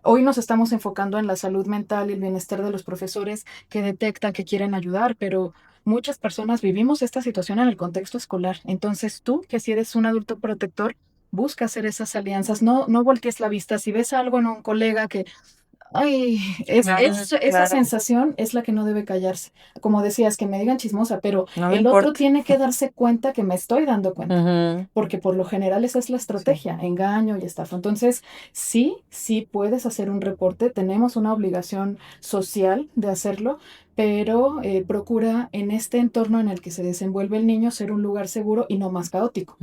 Hoy nos estamos enfocando en la salud mental y el bienestar de los profesores que detectan, que quieren ayudar, pero muchas personas vivimos esta situación en el contexto escolar. Entonces tú, que si eres un adulto protector, busca hacer esas alianzas, no voltees la vista. Si ves algo en un colega que ay, Claro, esa claro. sensación es la que no debe callarse. Como decías, que me digan chismosa, pero No me el otro importa. tiene que darse cuenta que me estoy dando cuenta, Ujú. porque por lo general esa es la Sí. estrategia, engaño y estafa. Entonces, sí puedes hacer un reporte, tenemos una obligación social de hacerlo, pero procura en este entorno en el que se desenvuelve el niño ser un lugar seguro y no más caótico.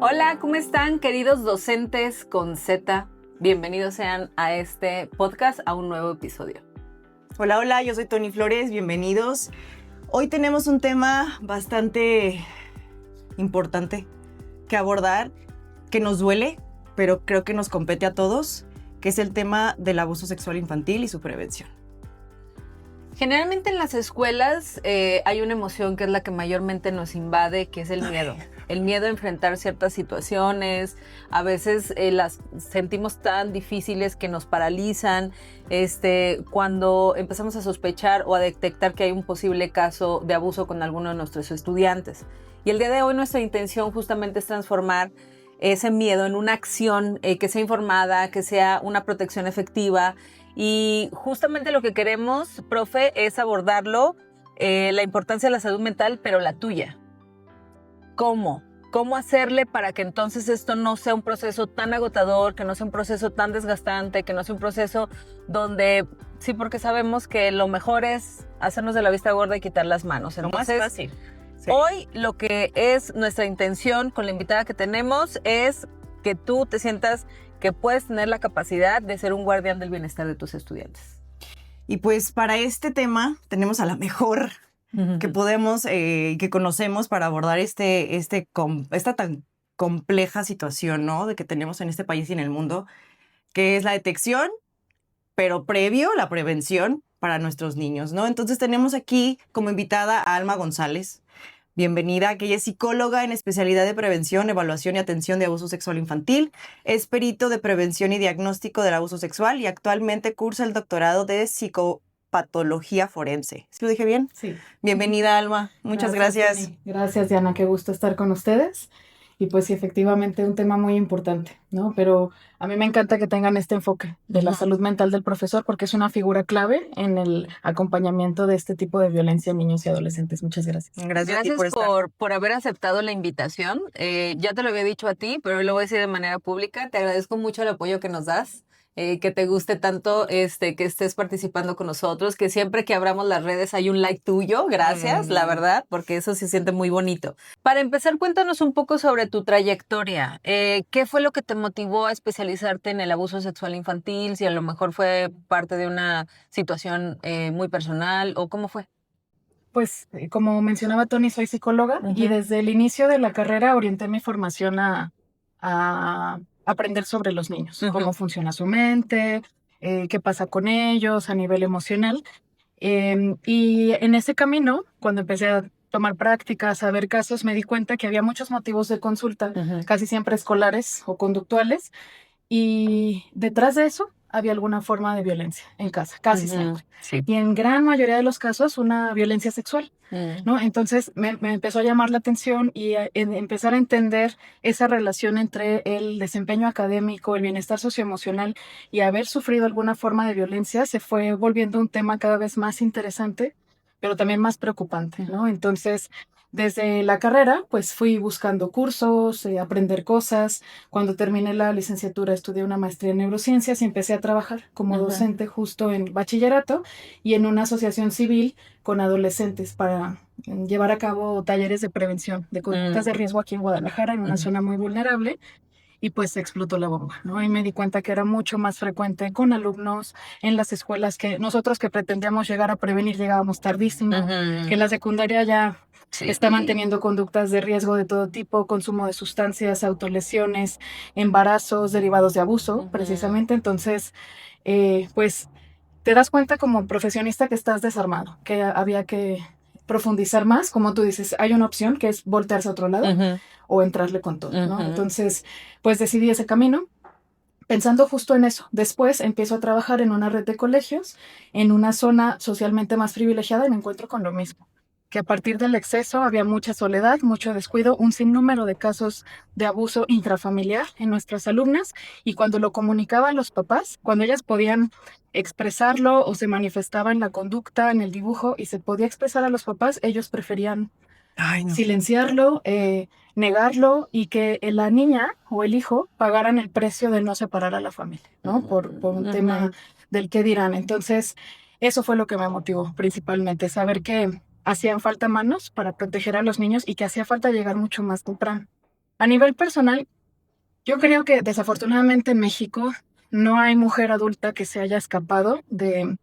Hola, ¿cómo están, queridos docentes con Z? Bienvenidos sean a este podcast, a un nuevo episodio. Hola, hola, yo soy Tony Flores, bienvenidos. Hoy tenemos un tema bastante importante que abordar, que nos duele, pero creo que nos compete a todos, que es el tema del abuso sexual infantil y su prevención. Generalmente en las escuelas hay una emoción que es la que mayormente nos invade, que es el miedo. El miedo a enfrentar ciertas situaciones, a veces las sentimos tan difíciles que nos paralizan. Cuando empezamos a sospechar o a detectar que hay un posible caso de abuso con alguno de nuestros estudiantes. Y el día de hoy nuestra intención justamente es transformar ese miedo en una acción que sea informada, que sea una protección efectiva. Y justamente lo que queremos, profe, es abordarlo, la importancia de la salud mental, pero la tuya. ¿Cómo? ¿Cómo hacerle para que entonces esto no sea un proceso tan agotador, que no sea un proceso tan desgastante, que no sea un proceso donde, sí, porque sabemos que lo mejor es hacernos de la vista gorda y quitar las manos. Lo más Entonces, fácil. Sí. hoy lo que es nuestra intención con la invitada que tenemos es que tú te sientas que puedes tener la capacidad de ser un guardián del bienestar de tus estudiantes. Y pues para este tema tenemos a la mejor que podemos, que conocemos para abordar esta tan compleja situación, ¿no? De que tenemos en este país y en el mundo, que es la detección, pero previo la prevención para nuestros niños, ¿no? Entonces tenemos aquí como invitada a Alma González. Bienvenida, que ella es psicóloga en especialidad de prevención, evaluación y atención de abuso sexual infantil, es perito de prevención y diagnóstico del abuso sexual y actualmente cursa el doctorado de psicopatología forense. ¿Sí lo dije bien? Sí. Bienvenida, Alma. Muchas gracias. Tony. Gracias, Diana. Qué gusto estar con ustedes. Y pues sí, efectivamente, un tema muy importante, ¿no? Pero a mí me encanta que tengan este enfoque de la salud mental del profesor porque es una figura clave en el acompañamiento de este tipo de violencia en niños y adolescentes. Muchas gracias. Gracias a ti Gracias por estar. por haber aceptado la invitación. Ya te lo había dicho a ti, pero lo voy a decir de manera pública. Te agradezco mucho el apoyo que nos das, que te guste tanto que estés participando con nosotros, que siempre que abramos las redes hay un like tuyo. Gracias, la verdad, porque eso se siente muy bonito. Para empezar, cuéntanos un poco sobre tu trayectoria. ¿Qué fue lo que te motivó a especializarte en el abuso sexual infantil? Si a lo mejor fue parte de una situación muy personal o cómo fue. Pues como mencionaba Tony, soy psicóloga y desde el inicio de la carrera orienté mi formación a aprender sobre los niños, cómo funciona su mente, qué pasa con ellos a nivel emocional. Y en ese camino, cuando empecé a tomar prácticas, a ver casos, me di cuenta que había muchos motivos de consulta, casi siempre escolares o conductuales, y detrás de eso había alguna forma de violencia en casa, casi siempre. Sí. Y en gran mayoría de los casos, una violencia sexual, ¿no? Entonces me empezó a llamar la atención y empezar a entender esa relación entre el desempeño académico, el bienestar socioemocional y haber sufrido alguna forma de violencia se fue volviendo un tema cada vez más interesante, pero también más preocupante, ¿no? Entonces, desde la carrera, pues fui buscando cursos, aprender cosas. Cuando terminé la licenciatura, estudié una maestría en neurociencias y empecé a trabajar como docente justo en bachillerato y en una asociación civil con adolescentes para llevar a cabo talleres de prevención de conductas de riesgo aquí en Guadalajara, en una zona muy vulnerable. Y pues explotó la bomba, ¿no? Y me di cuenta que era mucho más frecuente con alumnos en las escuelas, que nosotros que pretendíamos llegar a prevenir llegábamos tardísimo, que en la secundaria ya Sí. estaban teniendo conductas de riesgo de todo tipo, consumo de sustancias, autolesiones, embarazos derivados de abuso, precisamente. Entonces, pues te das cuenta como profesionista que estás desarmado, que había que profundizar más, como tú dices, hay una opción que es voltearse a otro lado o entrarle con todo, ¿no? Entonces, pues decidí ese camino. Pensando justo en eso, después empiezo a trabajar en una red de colegios, en una zona socialmente más privilegiada y me encuentro con lo mismo, que a partir del exceso había mucha soledad, mucho descuido, un sinnúmero de casos de abuso intrafamiliar en nuestras alumnas y cuando lo comunicaba a los papás, cuando ellas podían expresarlo o se manifestaba en la conducta, en el dibujo y se podía expresar a los papás, ellos preferían Ay, no. silenciarlo, negarlo y que la niña o el hijo pagaran el precio de no separar a la familia, ¿no? Por un tema del qué dirán. Entonces, eso fue lo que me motivó principalmente, saber que hacían falta manos para proteger a los niños y que hacía falta llegar mucho más temprano. A nivel personal, yo creo que desafortunadamente en México no hay mujer adulta que se haya escapado de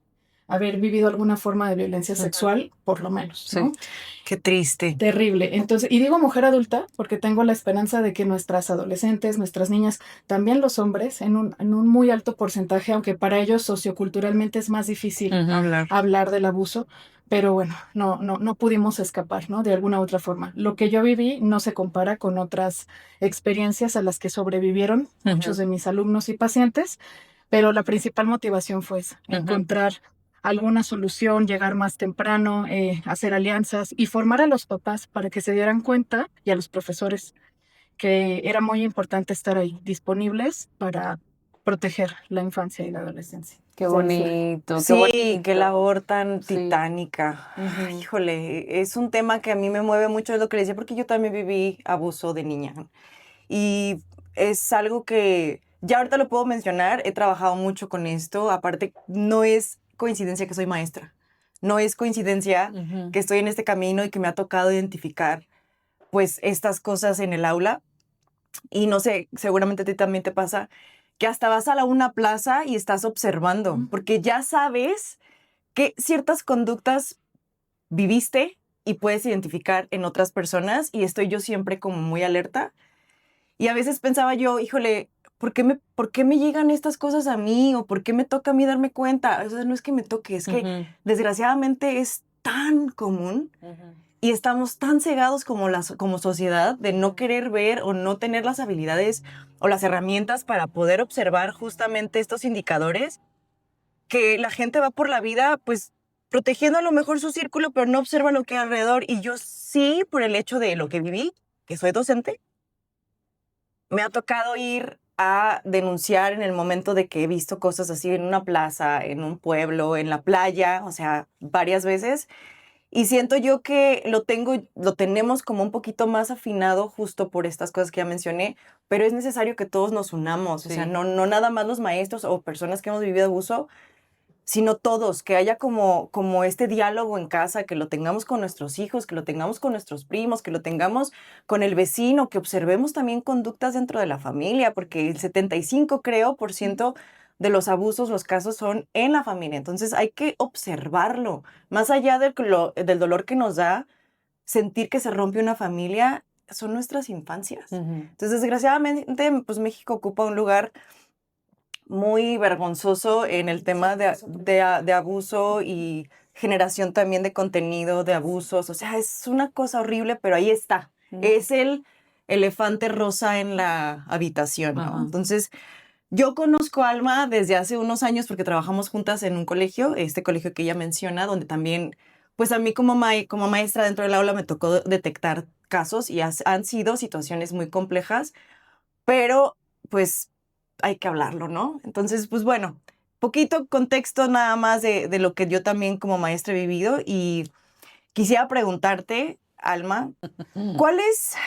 haber vivido alguna forma de violencia sexual, por lo menos, ¿no? Sí. Qué triste. Terrible. Entonces, y digo mujer adulta porque tengo la esperanza de que nuestras adolescentes, nuestras niñas, también los hombres, en un muy alto porcentaje, aunque para ellos socioculturalmente es más difícil hablar del abuso, pero bueno, no pudimos escapar, ¿no? De alguna u otra forma. Lo que yo viví no se compara con otras experiencias a las que sobrevivieron muchos de mis alumnos y pacientes, pero la principal motivación fue esa, encontrar alguna solución, llegar más temprano, hacer alianzas y formar a los papás para que se dieran cuenta y a los profesores que era muy importante estar ahí, disponibles para proteger la infancia y la adolescencia. Qué bonito, qué Sí, bonito. qué labor tan Sí. titánica. Ay, híjole, es un tema que a mí me mueve mucho, es lo que le decía, porque yo también viví abuso de niña. Y es algo que ya ahorita lo puedo mencionar, he trabajado mucho con esto, aparte no es coincidencia que soy maestra, no es coincidencia que estoy en este camino y que me ha tocado identificar pues estas cosas en el aula y no sé, seguramente a ti también te pasa que hasta vas a una plaza y estás observando, porque ya sabes que ciertas conductas viviste y puedes identificar en otras personas y estoy yo siempre como muy alerta. Y a veces pensaba yo, híjole, ¿por qué me llegan estas cosas a mí? ¿O por qué me toca a mí darme cuenta? O sea, no es que me toque, es que desgraciadamente es tan común y estamos tan cegados como sociedad de no querer ver o no tener las habilidades o las herramientas para poder observar justamente estos indicadores que la gente va por la vida pues protegiendo a lo mejor su círculo, pero no observa lo que hay alrededor. Y yo sí, por el hecho de lo que viví, que soy docente, me ha tocado ir a denunciar en el momento de que he visto cosas así en una plaza, en un pueblo, en la playa, o sea, varias veces. Y siento yo que lo tenemos como un poquito más afinado justo por estas cosas que ya mencioné, pero es necesario que todos nos unamos, o sea, no nada más los maestros o personas que hemos vivido abuso, sino todos, que haya como este diálogo en casa, que lo tengamos con nuestros hijos, que lo tengamos con nuestros primos, que lo tengamos con el vecino, que observemos también conductas dentro de la familia, porque el 75, creo, por ciento de los abusos, los casos son en la familia. Entonces hay que observarlo. Más allá del dolor que nos da sentir que se rompe una familia, son nuestras infancias. Entonces, desgraciadamente, pues México ocupa un lugar muy vergonzoso en el tema de abuso y generación también de contenido de abusos. O sea, es una cosa horrible, pero ahí está. Es el elefante rosa en la habitación, ¿no? Entonces, yo conozco a Alma desde hace unos años porque trabajamos juntas en un colegio, este colegio que ella menciona, donde también, pues a mí como maestra dentro del aula me tocó detectar casos y han sido situaciones muy complejas, pero pues hay que hablarlo, ¿no? Entonces, pues bueno, poquito contexto nada más de lo que yo también como maestra he vivido y quisiera preguntarte, Alma, ¿cuáles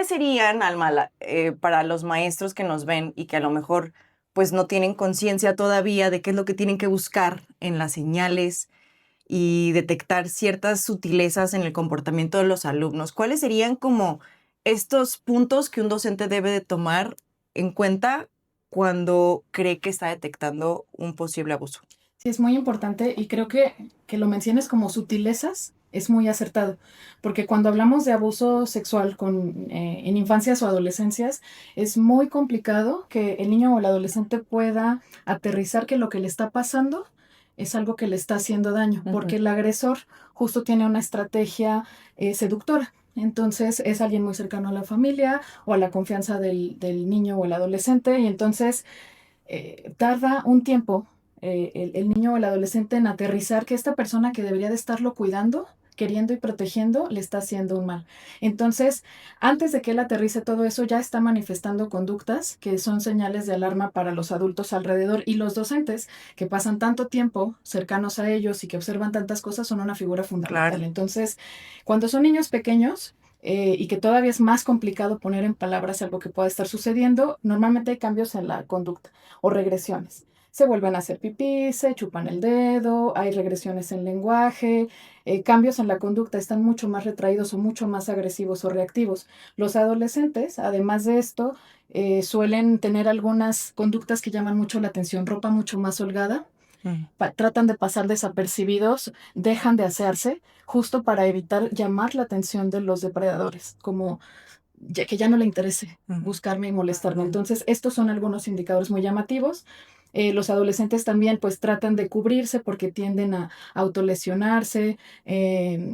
serían, Alma, para los maestros que nos ven y que a lo mejor pues no tienen conciencia todavía de qué es lo que tienen que buscar en las señales y detectar ciertas sutilezas en el comportamiento de los alumnos? ¿Cuáles serían como estos puntos que un docente debe de tomar en cuenta cuando cree que está detectando un posible abuso? Sí, es muy importante y creo que lo menciones como sutilezas es muy acertado, porque cuando hablamos de abuso sexual en infancias o adolescencias, es muy complicado que el niño o el adolescente pueda aterrizar que lo que le está pasando es algo que le está haciendo daño, porque el agresor justo tiene una estrategia seductora. Entonces es alguien muy cercano a la familia o a la confianza del niño o el adolescente, y entonces tarda un tiempo el niño o el adolescente en aterrizar que esta persona que debería de estarlo cuidando, queriendo y protegiendo, le está haciendo un mal. Entonces, antes de que él aterrice todo eso, ya está manifestando conductas que son señales de alarma para los adultos alrededor, y los docentes que pasan tanto tiempo cercanos a ellos y que observan tantas cosas son una figura fundamental. Claro. Entonces, cuando son niños pequeños, y que todavía es más complicado poner en palabras algo que pueda estar sucediendo, normalmente hay cambios en la conducta o regresiones. Se vuelven a hacer pipí, se chupan el dedo, hay regresiones en lenguaje, cambios en la conducta, están mucho más retraídos o mucho más agresivos o reactivos. Los adolescentes, además de esto, suelen tener algunas conductas que llaman mucho la atención, ropa mucho más holgada, tratan de pasar desapercibidos, dejan de asearse, justo para evitar llamar la atención de los depredadores, como que ya no le interese buscarme y molestarme. Entonces, estos son algunos indicadores muy llamativos. Los adolescentes también pues tratan de cubrirse porque tienden a autolesionarse,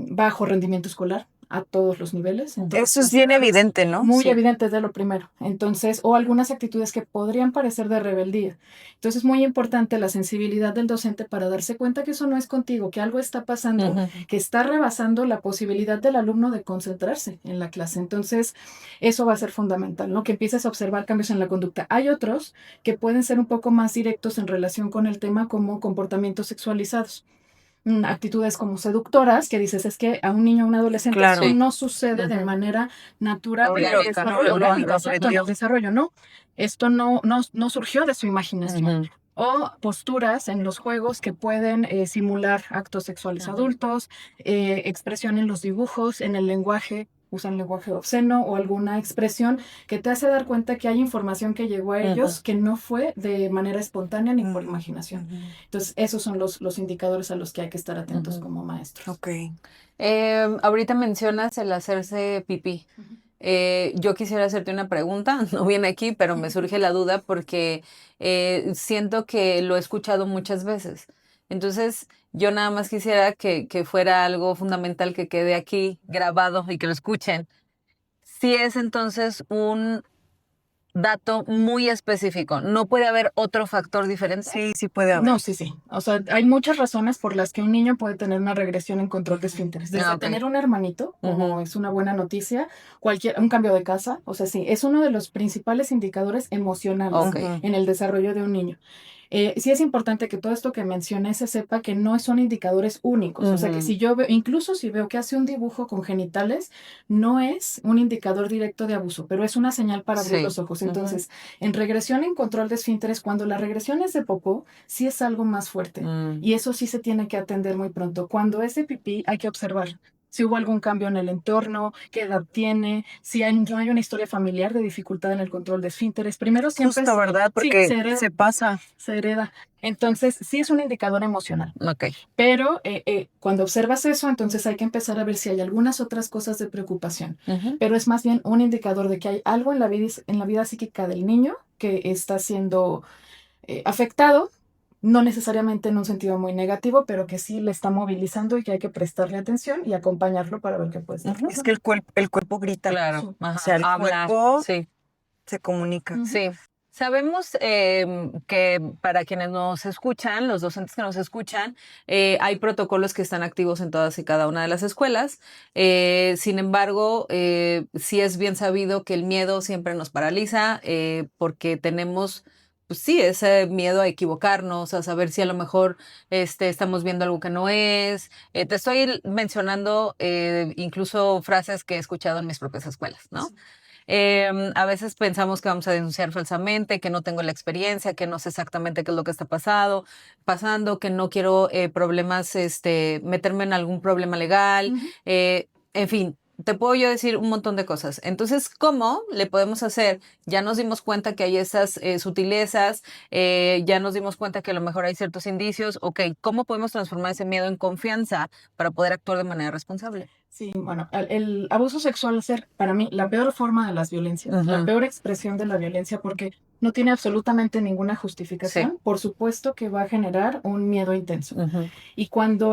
bajo rendimiento escolar a todos los niveles. Entonces, eso es bien evidente, ¿no? muy evidente de lo primero. Entonces, o algunas actitudes que podrían parecer de rebeldía. Entonces, es muy importante la sensibilidad del docente para darse cuenta que eso no es contigo, que algo está pasando, que está rebasando la posibilidad del alumno de concentrarse en la clase. Entonces, eso va a ser fundamental, ¿no? Que empieces a observar cambios en la conducta. Hay otros que pueden ser un poco más directos en relación con el tema, como comportamientos sexualizados. Actitudes como seductoras, que dices, es que a un niño o un adolescente Claro. eso no sucede de manera natural en el Orgánica, desarrollo, ¿no? orgánico, Lo exacto, en el desarrollo, ¿no? Esto no surgió de su imaginación. O posturas en los juegos que pueden simular actos sexuales adultos, expresión en los dibujos, en el lenguaje, usan lenguaje obsceno o alguna expresión que te hace dar cuenta que hay información que llegó a ellos que no fue de manera espontánea ni por imaginación. Entonces, esos son los indicadores a los que hay que estar atentos como maestros. Ok. Ahorita mencionas el hacerse pipí. Yo quisiera hacerte una pregunta, no viene aquí, pero me surge la duda porque siento que lo he escuchado muchas veces. Entonces, yo nada más quisiera que fuera algo fundamental que quede aquí grabado y que lo escuchen. Si es entonces un dato muy específico, ¿no puede haber otro factor diferente? Sí puede haber. No, sí. O sea, hay muchas razones por las que un niño puede tener una regresión en control de esfínteres. Desde tener un hermanito, como es una buena noticia, un cambio de casa, o sea, sí, es uno de los principales indicadores emocionales en el desarrollo de un niño. Sí es importante que todo esto que mencioné se sepa que no son indicadores únicos. O sea, que si yo veo, incluso si veo que hace un dibujo con genitales, no es un indicador directo de abuso, pero es una señal para abrir los ojos. Entonces, en regresión en control de esfínteres, cuando la regresión es de popó, sí es algo más fuerte. Y eso sí se tiene que atender muy pronto. Cuando es de pipí, hay que observar si hubo algún cambio en el entorno, qué edad tiene, si no hay una historia familiar de dificultad en el control de esfínteres. Primero siempre Justo, ¿verdad? Porque sí, se pasa. Se hereda. Entonces, sí es un indicador emocional. Ok. Pero cuando observas eso, entonces hay que empezar a ver si hay algunas otras cosas de preocupación. Pero es más bien un indicador de que hay algo en la vida psíquica del niño que está siendo afectado, no necesariamente en un sentido muy negativo, pero que sí le está movilizando y que hay que prestarle atención y acompañarlo para ver qué puede estar pasando. Es que el cuerpo grita. Claro. O sea, el Hablar, cuerpo sí. se comunica. Sí. Sabemos que para quienes nos escuchan, los docentes que nos escuchan, hay protocolos que están activos en todas y cada una de las escuelas. Sin embargo, sí es bien sabido que el miedo siempre nos paraliza porque tenemos, pues sí, ese miedo a equivocarnos, a saber si a lo mejor estamos viendo algo que no es. Te estoy mencionando incluso frases que he escuchado en mis propias escuelas, ¿no? A veces pensamos que vamos a denunciar falsamente, que no tengo la experiencia, que no sé exactamente qué es lo que está pasando, que no quiero problemas, meterme en algún problema legal, en fin. Te puedo yo decir un montón de cosas. Entonces, ¿cómo le podemos hacer? Ya nos dimos cuenta que hay esas sutilezas, ya nos dimos cuenta que a lo mejor hay ciertos indicios. Ok, ¿cómo podemos transformar ese miedo en confianza para poder actuar de manera responsable? Sí, bueno, el abuso sexual es para mí la peor forma de las violencias, la peor expresión de la violencia, porque no tiene absolutamente ninguna justificación, Sí. por supuesto que va a generar un miedo intenso. Ujú. Y cuando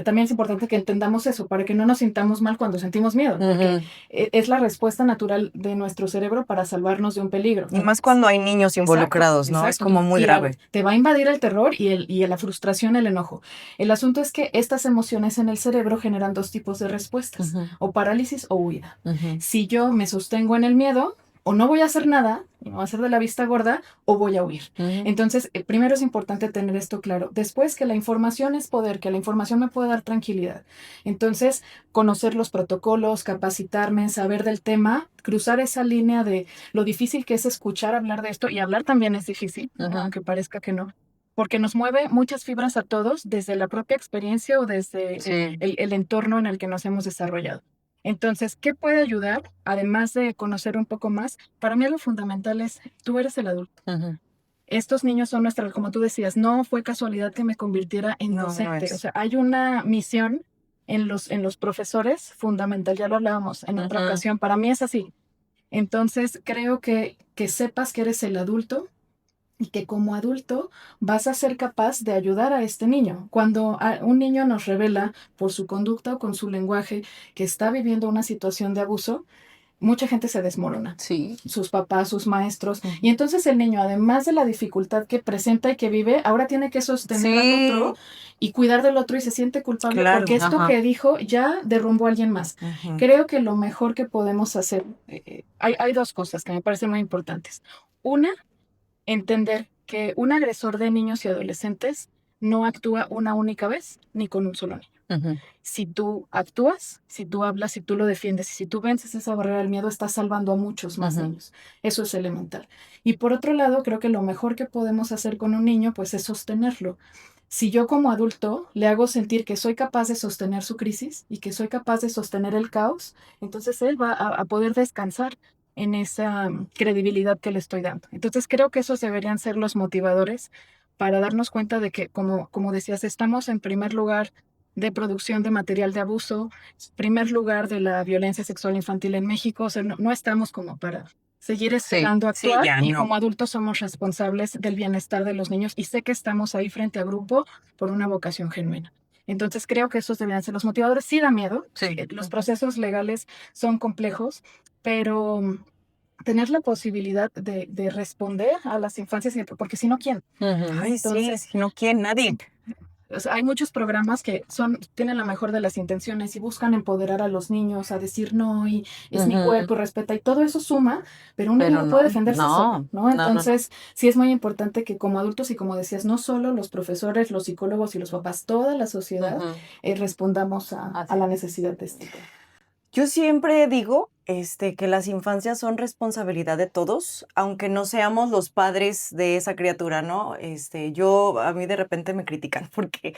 también es importante que entendamos eso, para que no nos sintamos mal cuando sentimos miedo, porque Ujú. es la respuesta natural de nuestro cerebro para salvarnos de un peligro. Y más cuando hay niños Exacto, involucrados, ¿no? Es exacto. como muy grave. Te va a invadir el terror y la frustración, el enojo. El asunto es que estas emociones en el cerebro generan dos tipos de respuestas, Ujú. o parálisis o huida. Ujú. Si yo me sostengo en el miedo, o no voy a hacer nada, y me voy a hacer de la vista gorda, o voy a huir. Ujú. Entonces, primero es importante tener esto claro. Después, que la información es poder, que la información me puede dar tranquilidad. Entonces, conocer los protocolos, capacitarme, saber del tema, cruzar esa línea de lo difícil que es escuchar hablar de esto, y hablar también es difícil, ¿no? Ajá. Aunque parezca que no, porque nos mueve muchas fibras a todos desde la propia experiencia o desde Sí. el entorno en el que nos hemos desarrollado. Entonces, ¿qué puede ayudar? Además de conocer un poco más, para mí lo fundamental es, tú eres el adulto. Ujú. Estos niños son como tú decías, no fue casualidad que me convirtiera en No, no docente. O es. sea, hay una misión en los profesores fundamental, ya lo hablábamos en otra Ujú. ocasión, para mí es así. Entonces, creo que sepas que eres el adulto y que como adulto vas a ser capaz de ayudar a este niño. Cuando un niño nos revela por su conducta o con su lenguaje que está viviendo una situación de abuso, mucha gente se desmorona. Sí. Sus papás, sus maestros. Ujú. Y entonces el niño, además de la dificultad que presenta y que vive, ahora tiene que sostener al Sí. otro y cuidar del otro y se siente culpable Claro. porque esto Ajá. que dijo ya derrumbó a alguien más. Ujú. Creo que lo mejor que podemos hacer, hay dos cosas que me parecen muy importantes. Una, entender que un agresor de niños y adolescentes no actúa una única vez ni con un solo niño. Ujú. Si tú actúas, si tú hablas, si tú lo defiendes y si tú vences esa barrera del miedo, estás salvando a muchos más Ujú. niños. Eso es elemental. Y por otro lado, creo que lo mejor que podemos hacer con un niño, pues es sostenerlo. Si yo como adulto le hago sentir que soy capaz de sostener su crisis y que soy capaz de sostener el caos, entonces él va a poder descansar en esa credibilidad que le estoy dando. Entonces creo que esos deberían ser los motivadores para darnos cuenta de que, como decías, estamos en primer lugar de producción de material de abuso, primer lugar de la violencia sexual infantil en México. O sea, no estamos como para seguir Sí. esperando Sí, actuar, ya y no. como adultos somos responsables del bienestar de los niños y sé que estamos ahí frente a grupo por una vocación genuina. Entonces creo que esos deberían ser los motivadores. Sí da miedo, Sí. los procesos legales son complejos, pero tener la posibilidad de responder a las infancias, porque si no, ¿quién? Ujú. Ay, sí, Entonces, si no quiere nadie. o sea, hay muchos programas que tienen la mejor de las intenciones y buscan empoderar a los niños a decir no, y es mi Ujú. cuerpo, y respeta, y todo eso suma, pero un Pero niño no puede no, defenderse no, solo, ¿no? no, no. Entonces, sí es muy importante que como adultos y como decías, no solo los profesores, los psicólogos y los papás, toda la sociedad Ujú. respondamos Así a la es. necesidad de este tema. Yo siempre digo que las infancias son responsabilidad de todos, aunque no seamos los padres de esa criatura, ¿no? A mí de repente me critican porque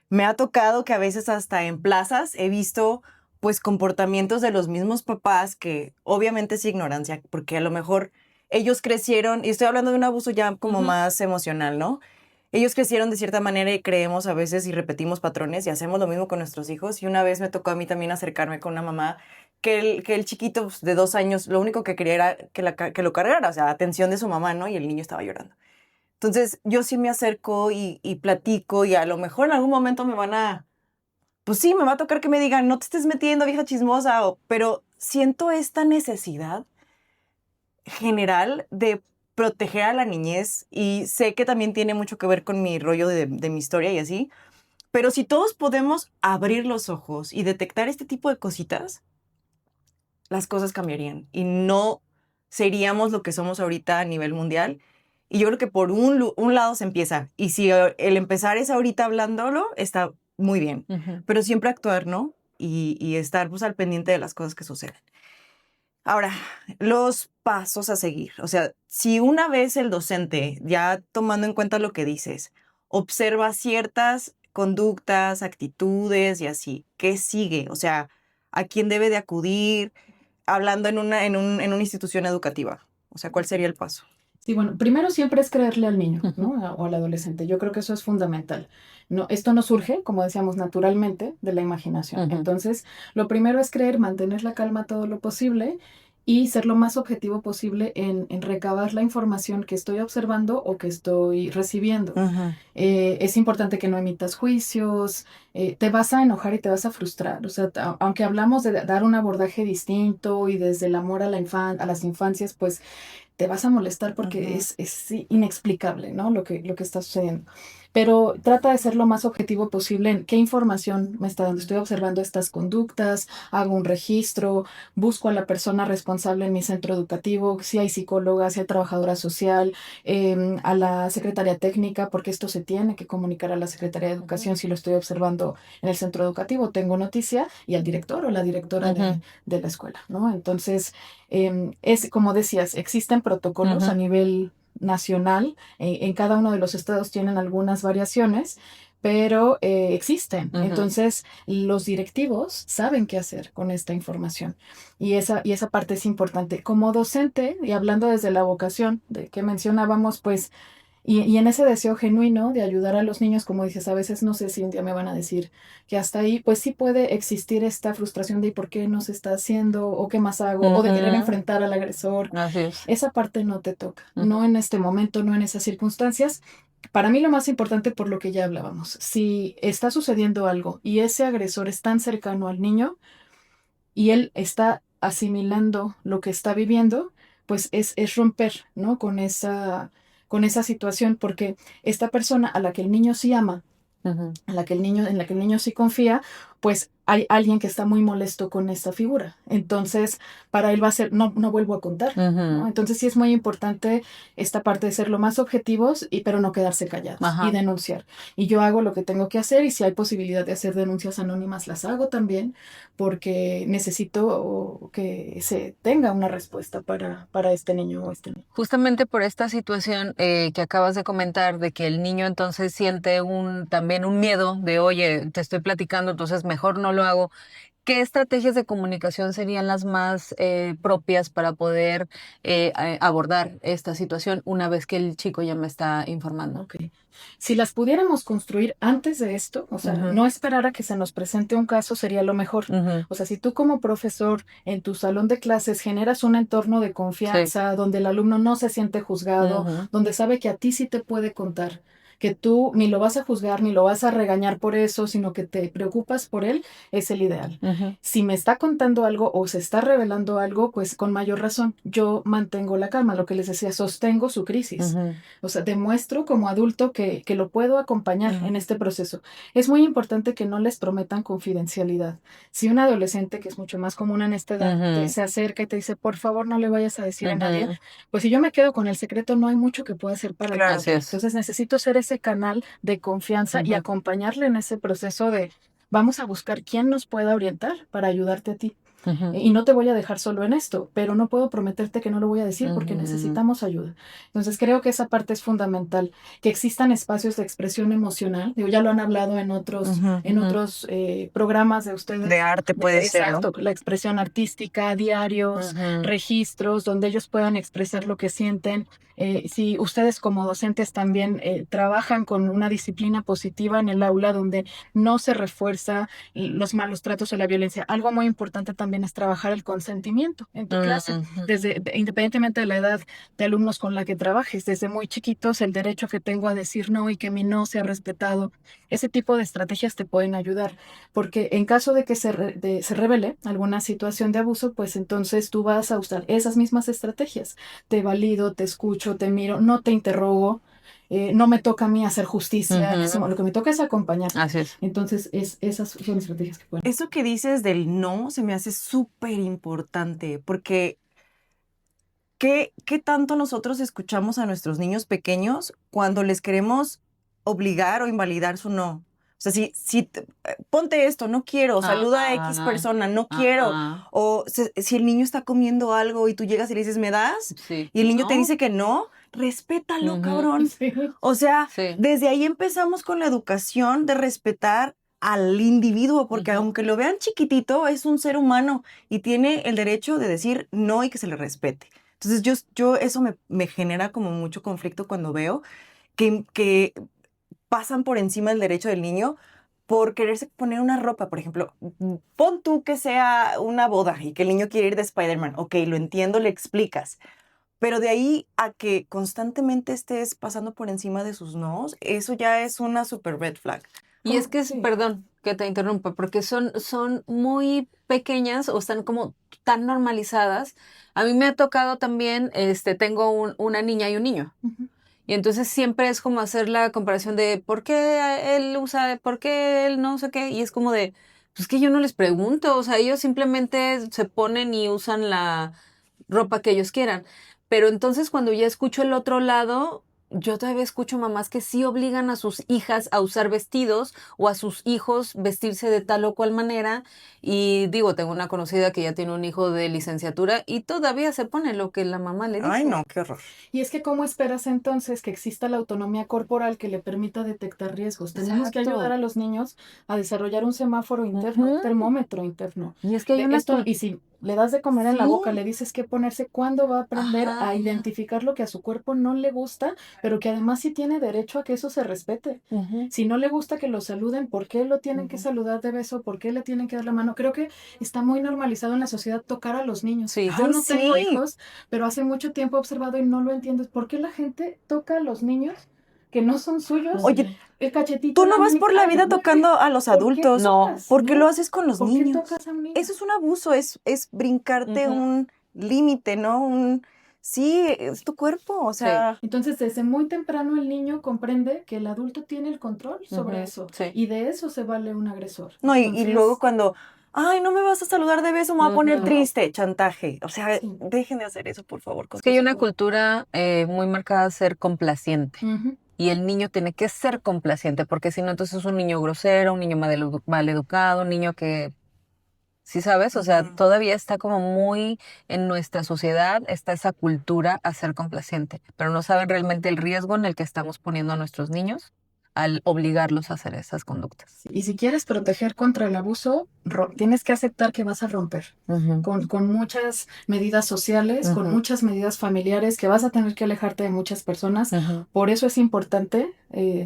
me ha tocado que a veces hasta en plazas he visto pues comportamientos de los mismos papás que obviamente es ignorancia, porque a lo mejor ellos crecieron, y estoy hablando de un abuso ya como Ujú. más emocional, ¿no? Ellos crecieron de cierta manera y creemos a veces y repetimos patrones y hacemos lo mismo con nuestros hijos. Y una vez me tocó a mí también acercarme con una mamá que el chiquito pues, de 2 años lo único que quería era que lo cargara, o sea, atención de su mamá, ¿no? Y el niño estaba llorando. Entonces yo sí me acerco y platico y a lo mejor en algún momento pues sí, me va a tocar que me digan, no te estés metiendo, vieja chismosa, pero siento esta necesidad general de proteger a la niñez y sé que también tiene mucho que ver con mi rollo de mi historia y así, pero si todos podemos abrir los ojos y detectar este tipo de cositas, las cosas cambiarían y no seríamos lo que somos ahorita a nivel mundial. Y yo creo que por un lado se empieza. Y si el empezar es ahorita hablándolo, está muy bien. Ujú. Pero siempre actuar, ¿no? Y estar pues al pendiente de las cosas que suceden. Ahora, los pasos a seguir. O sea, si una vez el docente, ya tomando en cuenta lo que dices, observa ciertas conductas, actitudes y así, ¿qué sigue? O sea, ¿a quién debe de acudir? Hablando en una institución educativa. O sea, ¿cuál sería el paso? Sí, bueno, primero siempre es creerle al niño, Ujú. ¿no? O al adolescente. Yo creo que eso es fundamental. No, esto no surge, como decíamos, naturalmente de la imaginación. Ujú. Entonces, lo primero es creer, mantener la calma todo lo posible y ser lo más objetivo posible en recabar la información que estoy observando o que estoy recibiendo. Es importante que no emitas juicios, te vas a enojar y te vas a frustrar. O sea, aunque hablamos de dar un abordaje distinto y desde el amor a a las infancias, pues te vas a molestar porque es inexplicable, ¿no? Lo que está sucediendo. Pero trata de ser lo más objetivo posible en qué información me está dando. Estoy observando estas conductas, hago un registro, busco a la persona responsable en mi centro educativo, si hay psicóloga, si hay trabajadora social, a la secretaria técnica, porque esto se tiene que comunicar a la Secretaría de Educación si lo estoy observando en el centro educativo. Tengo noticia y al director o la directora de la escuela, ¿no? Entonces, es como decías, existen protocolos a nivel nacional, en cada uno de los estados tienen algunas variaciones, pero existen. Entonces, los directivos saben qué hacer con esta información y esa parte es importante. Como docente, y hablando desde la vocación de que mencionábamos, pues y en ese deseo genuino de ayudar a los niños, como dices, a veces no sé si un día me van a decir que hasta ahí, pues sí puede existir esta frustración de por qué no se está haciendo o qué más hago, o de querer enfrentar al agresor. Así es. Esa parte no te toca, no en este momento, no en esas circunstancias. Para mí lo más importante por lo que ya hablábamos, si está sucediendo algo y ese agresor es tan cercano al niño y él está asimilando lo que está viviendo, pues es romper, ¿no? Con esa situación, porque esta persona a la que el niño sí ama, a la que el niño, en la que el niño sí confía, pues hay alguien que está muy molesto con esta figura. Entonces, para él va a ser, no vuelvo a contar, ¿no? Entonces sí es muy importante esta parte de ser lo más objetivos, pero no quedarse callados y denunciar. Y yo hago lo que tengo que hacer y si hay posibilidad de hacer denuncias anónimas, las hago también, porque necesito que se tenga una respuesta para este niño o este niño. Justamente por esta situación que acabas de comentar, de que el niño entonces siente también un miedo de, oye, te estoy platicando, entonces mejor no lo hago. ¿Qué estrategias de comunicación serían las más propias para poder abordar esta situación una vez que el chico ya me está informando? Ok. Si las pudiéramos construir antes de esto, o sea, no esperar a que se nos presente un caso sería lo mejor. O sea, si tú como profesor en tu salón de clases generas un entorno de confianza donde el alumno no se siente juzgado, donde sabe que a ti sí te puede contar, que tú ni lo vas a juzgar ni lo vas a regañar por eso, sino que te preocupas por él, es el ideal. Si me está contando algo o se está revelando algo, pues con mayor razón yo mantengo la calma, lo que les decía, sostengo su crisis. O sea, demuestro como adulto que lo puedo acompañar en este proceso. Es muy importante que no les prometan confidencialidad. Si un adolescente, que es mucho más común en esta edad, se acerca y te dice, por favor, no le vayas a decir a nadie, pues si yo me quedo con el secreto, no hay mucho que pueda hacer para Claro, el padre. Entonces necesito ser ese canal de confianza y acompañarle en ese proceso de vamos a buscar quién nos pueda orientar para ayudarte a ti. Y no te voy a dejar solo en esto, pero no puedo prometerte que no lo voy a decir porque necesitamos ayuda. Entonces creo que esa parte es fundamental, que existan espacios de expresión emocional. Digo, ya lo han hablado en otros programas de ustedes. De arte puede ser, ¿no? Exacto, la expresión artística, diarios, registros, donde ellos puedan expresar lo que sienten. Si ustedes como docentes también trabajan con una disciplina positiva en el aula donde no se refuerza los malos tratos o la violencia, algo muy importante también es trabajar el consentimiento en tu clase, independientemente de la edad de alumnos con la que trabajes, desde muy chiquitos el derecho que tengo a decir no y que mi no sea respetado, ese tipo de estrategias te pueden ayudar, porque en caso de que se revele alguna situación de abuso, pues entonces tú vas a usar esas mismas estrategias. Te valido, te escucho, te miro, no te interrogo, no me toca a mí hacer justicia, lo que me toca es acompañar. Así es. Entonces, esas son estrategias que pueden. Eso que dices del no se me hace súper importante, porque ¿qué tanto nosotros escuchamos a nuestros niños pequeños cuando les queremos obligar o invalidar su no? O sea, ponte esto, no quiero, saluda a X persona, no quiero. O si el niño está comiendo algo y tú llegas y le dices, ¿me das? Sí. Y el niño te dice que no, respétalo, cabrón. Sí. O sea, Sí. desde ahí empezamos con la educación de respetar al individuo, porque aunque lo vean chiquitito, es un ser humano y tiene el derecho de decir no y que se le respete. Entonces, yo eso me genera como mucho conflicto cuando veo que pasan por encima del derecho del niño por quererse poner una ropa, por ejemplo, pon tú que sea una boda y que el niño quiere ir de Spider-Man, ok, lo entiendo, le explicas, pero de ahí a que constantemente estés pasando por encima de sus nos, eso ya es una super red flag. Y es que, Sí. perdón que te interrumpa, porque son muy pequeñas o están como tan normalizadas. A mí me ha tocado también, tengo una niña y un niño. Ujú. Y entonces siempre es como hacer la comparación de por qué él usa, por qué él no sé qué. Y es como de, pues que yo no les pregunto. O sea, ellos simplemente se ponen y usan la ropa que ellos quieran. Pero entonces cuando ya escucho el otro lado, yo todavía escucho mamás que sí obligan a sus hijas a usar vestidos o a sus hijos vestirse de tal o cual manera. Y digo, tengo una conocida que ya tiene un hijo de licenciatura y todavía se pone lo que la mamá le dice. Ay, no, qué horror. Y es que ¿cómo esperas entonces que exista la autonomía corporal que le permita detectar riesgos? Tenemos que Exacto. ayudar a los niños a desarrollar un semáforo interno, un Ujú. termómetro interno. Y es que hay una... Y si le das de comer en la boca, Sí. le dices qué ponerse, ¿cuándo va a aprender Ajá. a identificar lo que a su cuerpo no le gusta, pero que además sí tiene derecho a que eso se respete? Ujú. Si no le gusta que lo saluden, ¿por qué lo tienen que Ujú. saludar de beso? ¿Por qué le tienen que dar la mano? Creo que está muy normalizado en la sociedad tocar a los niños. Sí. Yo Ay, no tengo sí. hijos, pero hace mucho tiempo he observado y no lo entiendo. ¿Por qué la gente toca a los niños que no son suyos? Oye, El cachetito, tú la no vas manita. por la Ay, vida güey, tocando a los ¿por qué adultos. No. tocas? ¿Por qué ¿No? lo haces con los ¿Por qué niños? tocas a un niño? Eso es un abuso, es brincarte Ujú. un límite, ¿no? Sí, es tu cuerpo, o Sí. sea, Entonces, desde muy temprano el niño comprende que el adulto tiene el control sobre Ujú. eso Sí. y de eso se vale un agresor. no, y Entonces, luego cuando, ay, no me vas a saludar de beso, me voy a poner Ujú. triste, chantaje. O sea, sí. dejen de hacer eso, por favor, con Es que hay sus una hijos. cultura muy marcada a ser complaciente. Ujú. Y el niño tiene que ser complaciente, porque si no, entonces es un niño grosero, un niño mal educado, un niño que, sí sabes, o sea, Ujú. todavía está como muy en nuestra sociedad, está esa cultura a ser complaciente, pero no saben realmente el riesgo en el que estamos poniendo a nuestros niños al obligarlos a hacer esas conductas. Y si quieres proteger contra el abuso, tienes que aceptar que vas a romper. Ujú. Con muchas medidas sociales, con Ujú. muchas medidas familiares, que vas a tener que alejarte de muchas personas. Ujú. Por eso es importante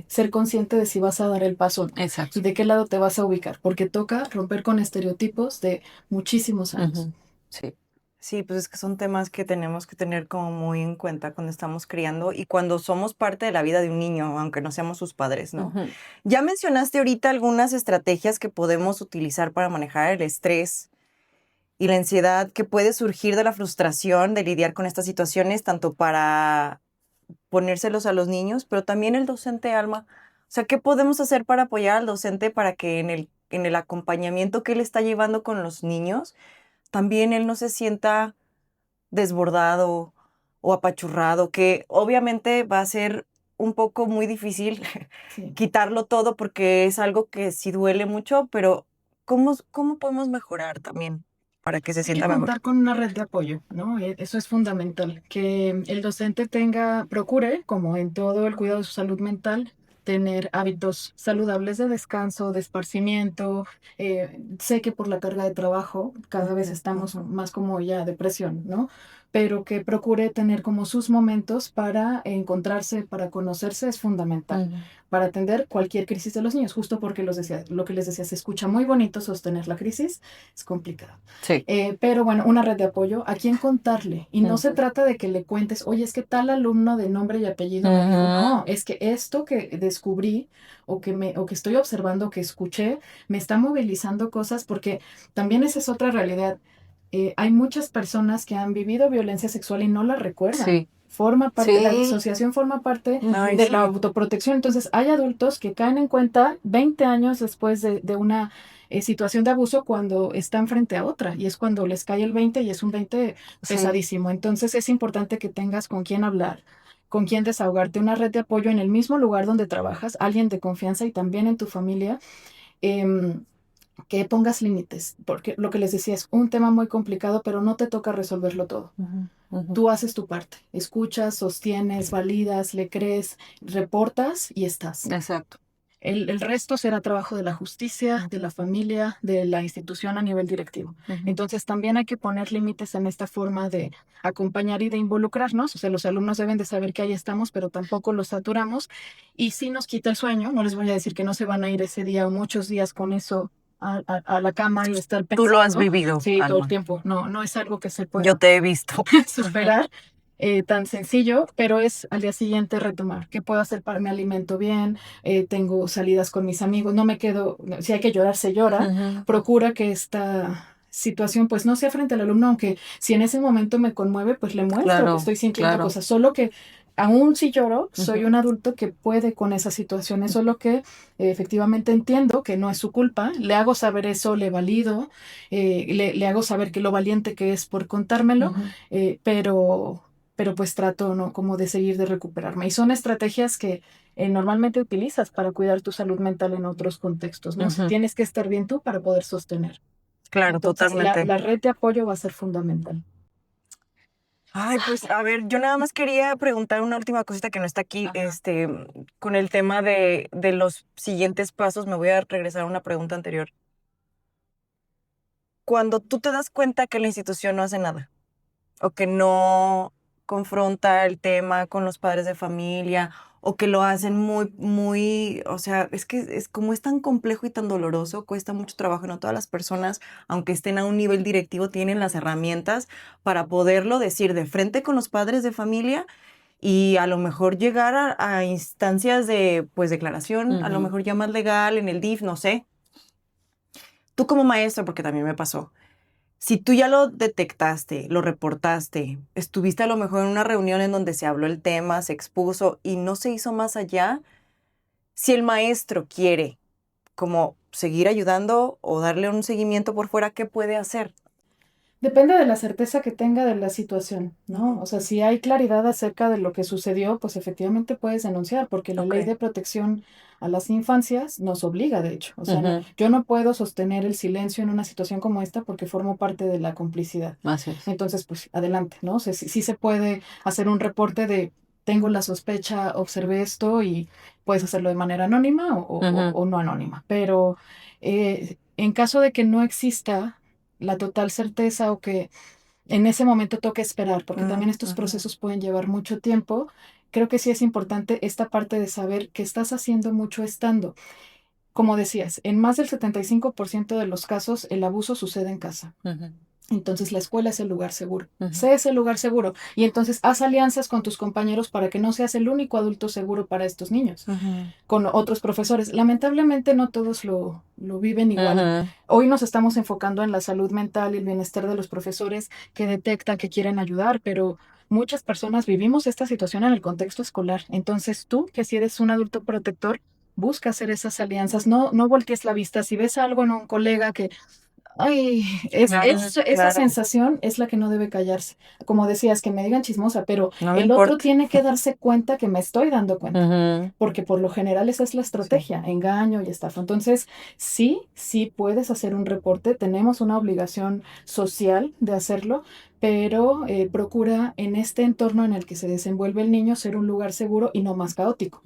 ser consciente de si vas a dar el paso o no, Exacto. y de qué lado te vas a ubicar, porque toca romper con estereotipos de muchísimos años. Ujú. Sí. Sí, pues es que son temas que tenemos que tener como muy en cuenta cuando estamos criando y cuando somos parte de la vida de un niño, aunque no seamos sus padres, ¿no? Ujú. Ya mencionaste ahorita algunas estrategias que podemos utilizar para manejar el estrés y la ansiedad que puede surgir de la frustración de lidiar con estas situaciones, tanto para ponérselos a los niños, pero también el docente Alma. O sea, ¿qué podemos hacer para apoyar al docente para que en el acompañamiento que él está llevando con los niños, también él no se sienta desbordado o apachurrado, que obviamente va a ser un poco muy difícil Sí. quitarlo todo porque es algo que sí duele mucho, pero ¿cómo podemos mejorar también para que se Hay que sienta mejor? contar con una red de apoyo, ¿no? Eso es fundamental, que el docente procure, como en todo el cuidado de su salud mental, tener hábitos saludables de descanso, de esparcimiento. Sé que por la carga de trabajo cada vez Ujú, estamos ujú. más como ya depresión, ¿no? Pero que procure tener como sus momentos para encontrarse, para conocerse, es fundamental Ujú. para atender cualquier crisis de los niños, justo porque lo que les decía, se escucha muy bonito sostener la crisis, es complicado. Sí. Pero bueno, una red de apoyo, a quién contarle. Y no se Ujú. trata de que le cuentes, oye, es que tal alumno de nombre y apellido me dijo, Ujú. no, es que esto que descubrí o que estoy observando, que escuché, me está movilizando cosas, porque también esa es otra realidad. Hay muchas personas que han vivido violencia sexual y no la recuerdan. Sí. Forma parte, la Sí. disociación forma parte Ay, de sí. la autoprotección. Entonces, hay adultos que caen en cuenta 20 años después de una situación de abuso cuando están frente a otra, y es cuando les cae el 20 y es un 20 Sí. pesadísimo. Entonces, es importante que tengas con quién hablar, con quién desahogarte, una red de apoyo en el mismo lugar donde trabajas, alguien de confianza y también en tu familia. em, que pongas límites, porque lo que les decía es un tema muy complicado, pero no te toca resolverlo todo. Ujú. Ujú. Tú haces tu parte, escuchas, sostienes, validas, le crees, reportas y estás. Exacto. El resto será trabajo de la justicia, de la familia, de la institución a nivel directivo. Entonces también hay que poner límites en esta forma de acompañar y de involucrarnos. O sea, los alumnos deben de saber que ahí estamos, pero tampoco los saturamos. Y si nos quita el sueño, no les voy a decir que no se van a ir ese día o muchos días con eso a la cama y estar pensando. Tú lo has vivido, Sí, todo Alma. el tiempo. No es algo que se pueda Yo te he visto. superar. Tan sencillo, pero es al día siguiente retomar. ¿Qué puedo hacer para me alimento bien? Tengo salidas con mis amigos, no me quedo, si hay que llorar, se llora. Procura que esta situación pues no sea frente al alumno, aunque si en ese momento me conmueve, pues le muestro Claro, que estoy sintiendo claro. cosas, solo que aún si lloro, soy un adulto que puede con esas situaciones, solo que efectivamente entiendo que no es su culpa, le hago saber eso, le valido, le hago saber que lo valiente que es por contármelo, pero pues trato, ¿no? Como de seguir de recuperarme. Y son estrategias que normalmente utilizas para cuidar tu salud mental en otros contextos, ¿no? Tienes que estar bien tú para poder sostener. Claro, Entonces, totalmente. la red de apoyo va a ser fundamental. Ay, pues a ver, yo nada más quería preguntar una última cosita que no está aquí, con el tema de los siguientes pasos, me voy a regresar a una pregunta anterior. Cuando tú te das cuenta que la institución no hace nada, o que no confronta el tema con los padres de familia, o que lo hacen muy, o sea, es que es como es tan complejo y tan doloroso, cuesta mucho trabajo, no todas las personas, aunque estén a un nivel directivo, tienen las herramientas para poderlo decir de frente con los padres de familia y a lo mejor llegar a instancias de, pues, declaración, a lo mejor ya más legal, en el DIF, no sé. Tú como maestro, porque también me pasó, si tú ya lo detectaste, lo reportaste, estuviste a lo mejor en una reunión en donde se habló el tema, se expuso y no se hizo más allá, si el maestro quiere como seguir ayudando o darle un seguimiento por fuera, ¿qué puede hacer? Depende de la certeza que tenga de la situación, ¿no? O sea, si hay claridad acerca de lo que sucedió, pues efectivamente puedes denunciar, porque la ley de protección a las infancias nos obliga, de hecho. O sea, yo no puedo sostener el silencio en una situación como esta porque formo parte de la complicidad. Así es. Entonces, pues adelante, ¿no? O sea, sí se puede hacer un reporte de, tengo la sospecha, observé esto y puedes hacerlo de manera anónima o no anónima. Pero en caso de que no exista la total certeza o que en ese momento toque esperar, porque también estos procesos pueden llevar mucho tiempo. Creo que sí es importante esta parte de saber que estás haciendo mucho estando. Como decías, en más del 75% de los casos el abuso sucede en casa. Entonces la escuela es el lugar seguro. Sé ese lugar seguro. Y entonces haz alianzas con tus compañeros para que no seas el único adulto seguro para estos niños. Con otros profesores. Lamentablemente no todos lo viven igual. Hoy nos estamos enfocando en la salud mental y el bienestar de los profesores que detectan, que quieren ayudar, pero muchas personas vivimos esta situación en el contexto escolar. Entonces tú, que si eres un adulto protector, busca hacer esas alianzas. No voltees la vista. Si ves algo en un colega que ay, esa sensación es la que no debe callarse. Como decías, que me digan chismosa, pero No me el otro importa. tiene que darse cuenta que me estoy dando cuenta, porque por lo general esa es la estrategia, engaño y estafa. Entonces, sí puedes hacer un reporte, tenemos una obligación social de hacerlo, pero procura en este entorno en el que se desenvuelve el niño ser un lugar seguro y no más caótico.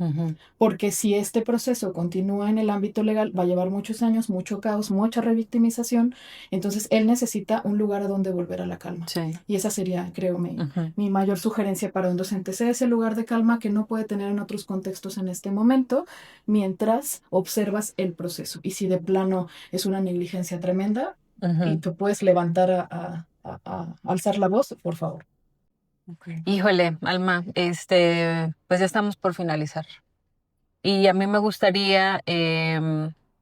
Porque si este proceso continúa en el ámbito legal, va a llevar muchos años, mucho caos, mucha revictimización. Entonces, él necesita un lugar a donde volver a la calma. Sí. Y esa sería, creo, mi mayor sugerencia para un docente. Sea ese lugar de calma que no puede tener en otros contextos en este momento, mientras observas el proceso. Y si de plano es una negligencia tremenda, y tú puedes levantar a alzar la voz, por favor. Híjole, Alma, pues ya estamos por finalizar. Y a mí me gustaría,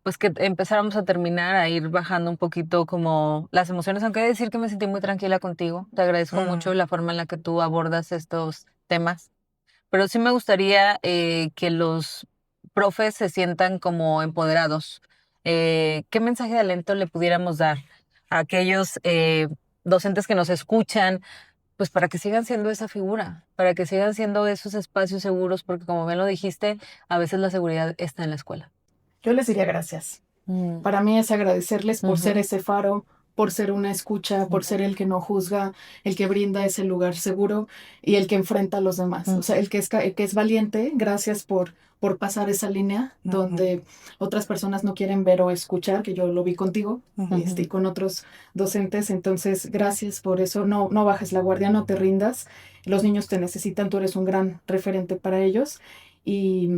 pues que empezáramos a terminar, a ir bajando un poquito como las emociones, aunque he de decir que me sentí muy tranquila contigo. Te agradezco mucho la forma en la que tú abordas estos temas. Pero sí me gustaría que los profes se sientan como empoderados. ¿Qué mensaje de alento le pudiéramos dar a aquellos docentes que nos escuchan? Pues para que sigan siendo esa figura, para que sigan siendo esos espacios seguros, porque como bien lo dijiste, a veces la seguridad está en la escuela. Yo les diría gracias. Para mí es agradecerles por ser ese faro, por ser una escucha, por ser el que no juzga, el que brinda ese lugar seguro y el que enfrenta a los demás. O sea, el que es valiente, gracias por pasar esa línea donde otras personas no quieren ver o escuchar, que yo lo vi contigo y con otros docentes. Entonces, gracias por eso. No, no bajes la guardia, no te rindas. Los niños te necesitan, tú eres un gran referente para ellos y,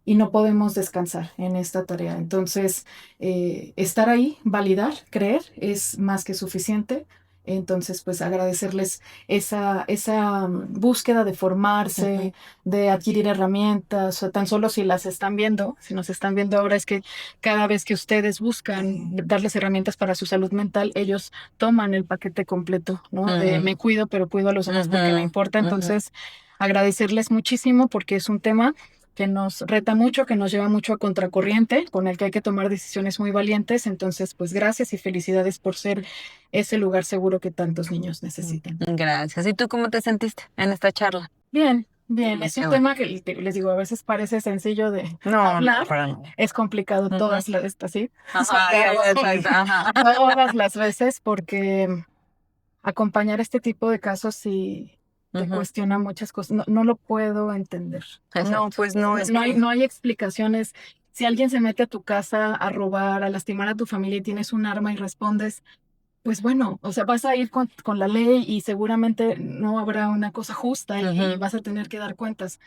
y no podemos descansar en esta tarea. Entonces, estar ahí, validar, creer, es más que suficiente. Entonces, pues agradecerles esa búsqueda de formarse, de adquirir herramientas, o tan solo si las están viendo, si nos están viendo ahora, es que cada vez que ustedes buscan darles herramientas para su salud mental, ellos toman el paquete completo, ¿no? De me cuido, pero cuido a los demás porque me importa. Entonces, agradecerles muchísimo porque es un tema que nos reta mucho, que nos lleva mucho a contracorriente, con el que hay que tomar decisiones muy valientes. Entonces, pues gracias y felicidades por ser ese lugar seguro que tantos niños necesitan. Gracias. ¿Y tú cómo te sentiste en esta charla? Bien, bien. Es Qué un bueno. tema que les digo, a veces parece sencillo de No, hablar. para nada. Es complicado todas las ¿sí? Ajá. Todas las veces porque acompañar este tipo de casos sí te cuestiona muchas cosas. No, no lo puedo entender. No, pues no, es No hay, no hay explicaciones. Si alguien se mete a tu casa a robar, a lastimar a tu familia y tienes un arma y respondes, pues bueno, o sea, vas a ir con la ley y seguramente no habrá una cosa justa y vas a tener que dar cuentas.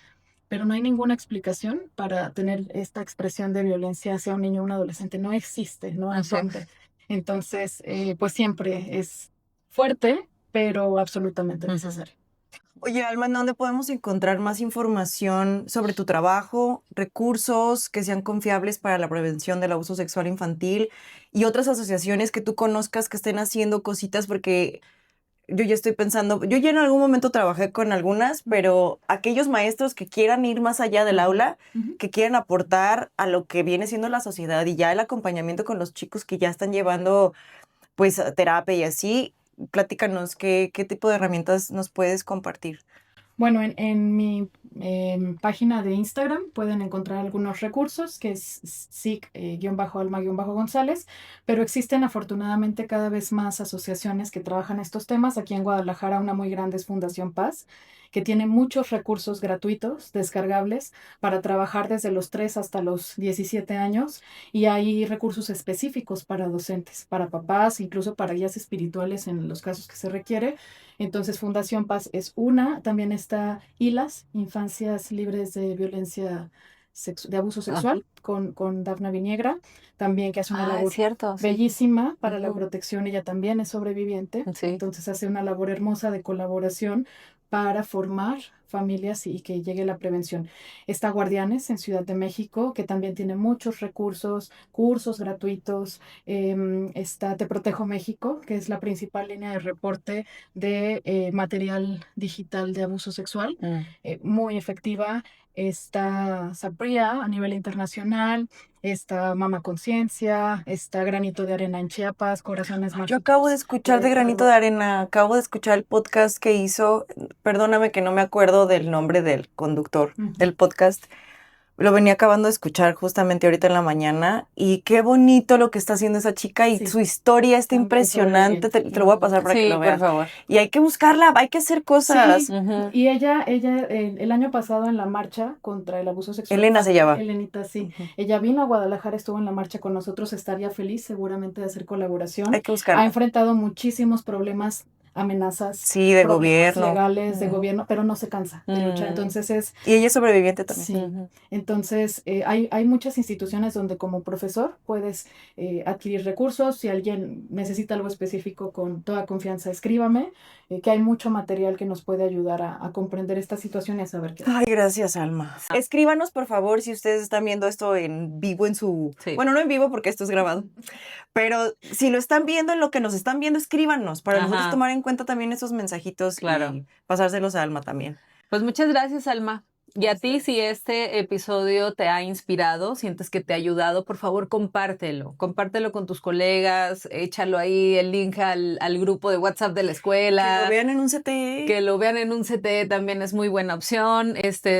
Pero no hay ninguna explicación para tener esta expresión de violencia hacia un niño o un adolescente. No existe, no hay Así es. dónde. Entonces, pues siempre es fuerte, pero absolutamente necesario. Oye, Alma, ¿en dónde podemos encontrar más información sobre tu trabajo, recursos que sean confiables para la prevención del abuso sexual infantil y otras asociaciones que tú conozcas que estén haciendo cositas? Porque yo ya estoy pensando, yo ya en algún momento trabajé con algunas, pero aquellos maestros que quieran ir más allá del aula, que quieran aportar a lo que viene siendo la sociedad y ya el acompañamiento con los chicos que ya están llevando pues terapia y así, platícanos qué tipo de herramientas nos puedes compartir. Bueno, en mi página de Instagram pueden encontrar algunos recursos, que es sic-alma-gonzález, pero existen afortunadamente cada vez más asociaciones que trabajan estos temas. Aquí en Guadalajara una muy grande es Fundación Paz, que tiene muchos recursos gratuitos, descargables, para trabajar desde los 3 hasta los 17 años, y hay recursos específicos para docentes, para papás, incluso para guías espirituales en los casos que se requiere. Entonces, Fundación Paz es una. También está ILAS, Infancias Libres de Violencia, de Abuso Sexual, con Dafna Viniegra, también que hace una labor cierto, sí. bellísima para la protección. Ella también es sobreviviente, Sí. entonces hace una labor hermosa de colaboración para formar familias y que llegue la prevención. Está Guardianes en Ciudad de México, que también tiene muchos recursos, cursos gratuitos. Está Te Protejo México, que es la principal línea de reporte de material digital de abuso sexual, muy efectiva. Está Sapria a nivel internacional, está Mama Conciencia, está Granito de Arena en Chiapas, Corazones Mágicos. Yo acabo de escuchar de Granito de Arena, acabo de escuchar el podcast que hizo, perdóname que no me acuerdo del nombre del conductor del podcast, lo venía acabando de escuchar justamente ahorita en la mañana y qué bonito lo que está haciendo esa chica y su historia está impresionante, te lo voy a pasar para que lo veas. Por favor. Y hay que buscarla, hay que hacer cosas. Sí, y ella el año pasado en la marcha contra el abuso sexual. Elena se llama. Elenita, sí. Ella vino a Guadalajara, estuvo en la marcha con nosotros, estaría feliz seguramente de hacer colaboración. Hay que buscarla. Ha enfrentado muchísimos problemas, amenazas, sí, de gobierno, legales, de gobierno, pero no se cansa de luchar. Entonces y ella es sobreviviente también. Sí, entonces hay muchas instituciones donde como profesor puedes adquirir recursos. Si alguien necesita algo específico, con toda confianza escríbame, que hay mucho material que nos puede ayudar a comprender esta situación y a saber qué. Ay, gracias, Alma. Escríbanos, por favor, si ustedes están viendo esto en vivo en su... Sí. Bueno, no en vivo porque esto es grabado, pero si lo están viendo en lo que nos están viendo, escríbanos para nosotros tomar en cuenta también esos mensajitos y pasárselos a Alma también. Pues muchas gracias, Alma. Y a ti, si este episodio te ha inspirado, sientes que te ha ayudado, por favor, compártelo. Compártelo con tus colegas, échalo ahí el link al grupo de WhatsApp de la escuela. Que lo vean en un CTE. Que lo vean en un CTE también es muy buena opción.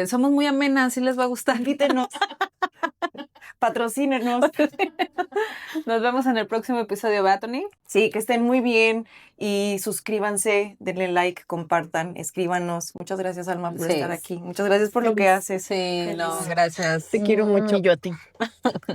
Somos muy amenas, sí les va a gustar. Invítenos. Patrocínenos. Nos vemos en el próximo episodio, ¿va, Tony? Sí, que estén muy bien y suscríbanse, denle like, compartan, escríbanos. Muchas gracias, Alma, por estar aquí. Muchas gracias por lo que haces. Sí, no, gracias. Te quiero mucho. Y yo a ti.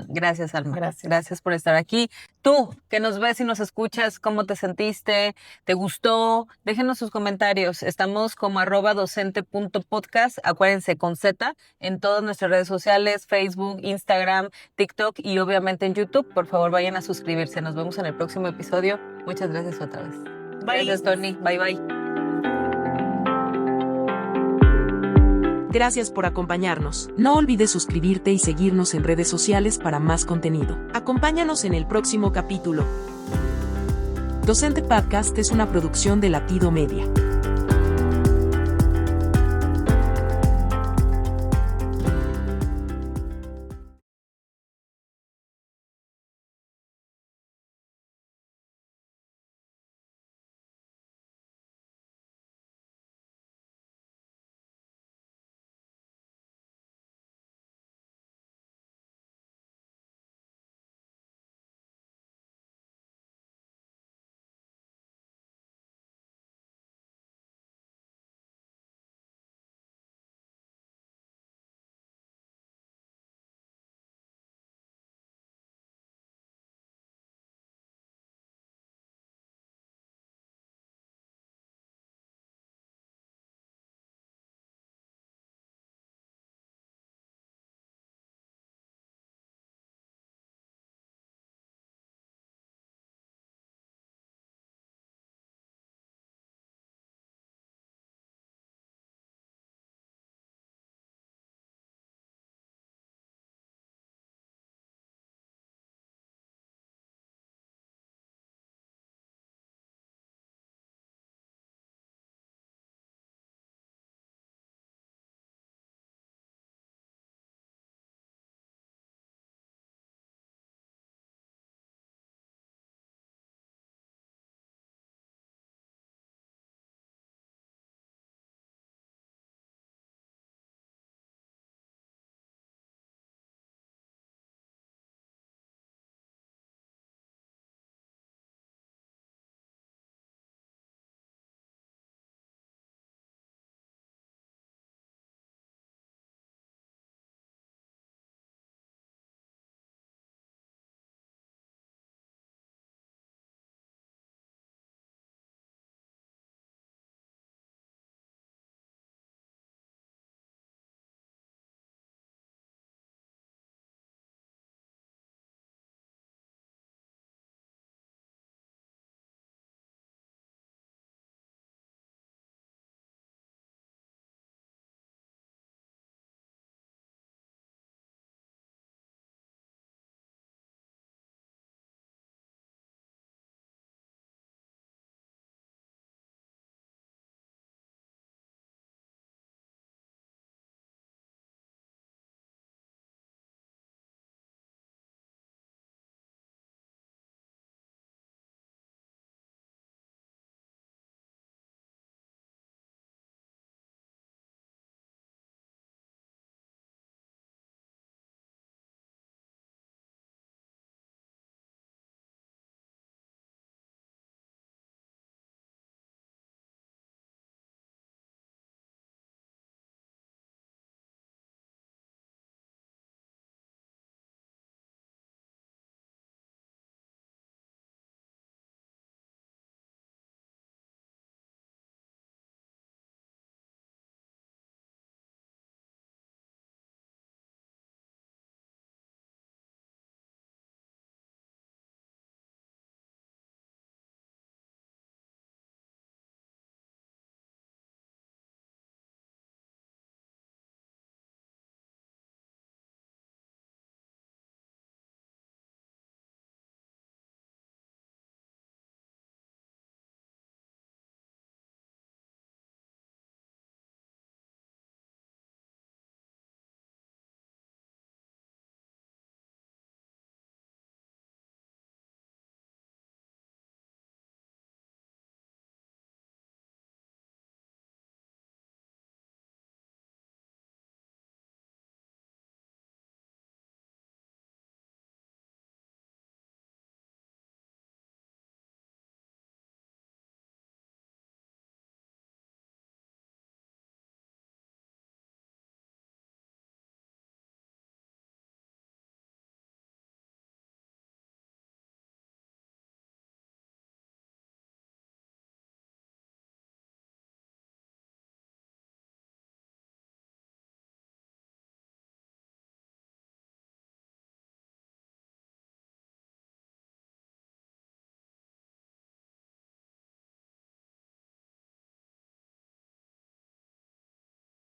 Gracias, Alma. Gracias. Gracias por estar aquí. Tú, que nos ves y nos escuchas, ¿cómo te sentiste? ¿Te gustó? Déjenos sus comentarios. Estamos como @docente.podcast, acuérdense, con Z, en todas nuestras redes sociales, Facebook, Instagram, TikTok y obviamente en YouTube. Por favor, vayan a suscribirse. Nos vemos en el próximo episodio. Muchas gracias otra vez. Bye. Gracias, Tony. Bye, bye. Gracias por acompañarnos. No olvides suscribirte y seguirnos en redes sociales para más contenido. Acompáñanos en el próximo capítulo. Docente Podcast es una producción de Latido Media.